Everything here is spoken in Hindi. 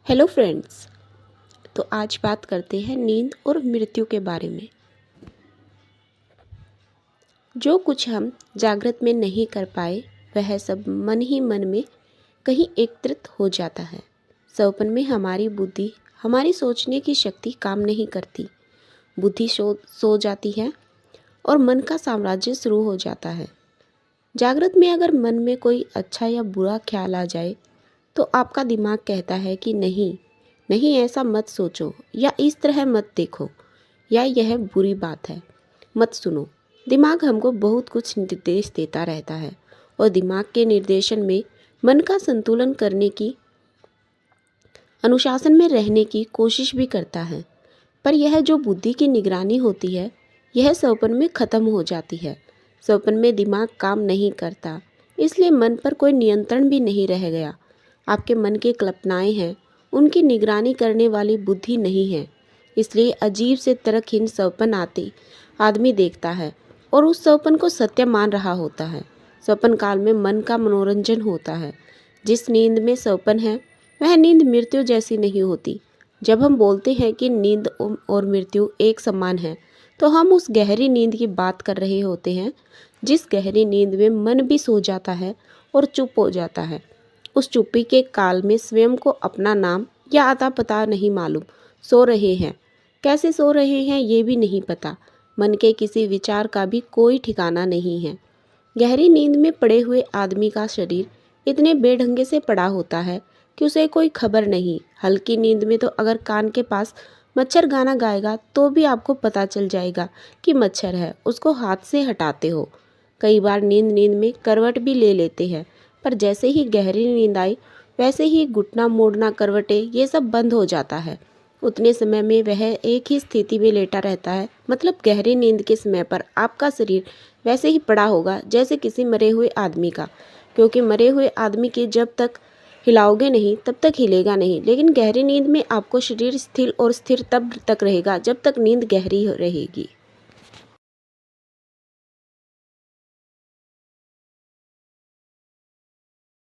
Hello friends. तो आज बात करते हैं नींद और मृत्यु के बारे में। जो कुछ हम जागृत में नहीं कर पाए वह सब मन ही मन में कहीं एकत्रित हो जाता है। सपन में हमारी बुद्धि, हमारी सोचने की शक्ति काम नहीं करती। बुद्धि सो जाती है और मन का साम्राज्य शुरू हो जाता है। जागृत में अगर मन में कोई अच्छा या बुरा ख्याल आ जाए तो आपका दिमाग कहता है कि नहीं नहीं, ऐसा मत सोचो, या इस तरह मत देखो, या यह बुरी बात है, मत सुनो। दिमाग हमको बहुत कुछ निर्देश देता रहता है और दिमाग के निर्देशन में मन का संतुलन करने की, अनुशासन में रहने की कोशिश भी करता है। पर यह जो बुद्धि की निगरानी होती है यह स्वप्न में ख़त्म हो जाती है। स्वप्न में दिमाग काम नहीं करता, इसलिए मन पर कोई नियंत्रण भी नहीं रह गया। आपके मन की कल्पनाएं हैं, उनकी निगरानी करने वाली बुद्धि नहीं है। इसलिए अजीब से तरकहीन स्वप्न आते आदमी देखता है और उस स्वप्न को सत्य मान रहा होता है। स्वप्न काल में मन का मनोरंजन होता है। जिस नींद में स्वप्न है वह नींद मृत्यु जैसी नहीं होती। जब हम बोलते हैं कि नींद और मृत्यु एक समान है तो हम उस गहरी नींद की बात कर रहे होते हैं, जिस गहरी नींद में मन भी सो जाता है और चुप हो जाता है। उस चुप्पी के काल में स्वयं को अपना नाम या आता पता नहीं मालूम। सो रहे हैं, कैसे सो रहे हैं ये भी नहीं पता। मन के किसी विचार का भी कोई ठिकाना नहीं है। गहरी नींद में पड़े हुए आदमी का शरीर इतने बेढंगे से पड़ा होता है कि उसे कोई खबर नहीं। हल्की नींद में तो अगर कान के पास मच्छर गाना गाएगा तो भी आपको पता चल जाएगा कि मच्छर है, उसको हाथ से हटाते हो। कई बार नींद नींद में करवट भी ले लेते हैं, पर जैसे ही गहरी नींद आई वैसे ही घुटना मोड़ना, करवटें, ये सब बंद हो जाता है। उतने समय में वह एक ही स्थिति में लेटा रहता है। मतलब गहरी नींद के समय पर आपका शरीर वैसे ही पड़ा होगा जैसे किसी मरे हुए आदमी का, क्योंकि मरे हुए आदमी की जब तक हिलाओगे नहीं तब तक हिलेगा नहीं। लेकिन गहरी नींद में आपको शरीर स्थिर और स्थिर तब तक रहेगा जब तक नींद गहरी रहेगी।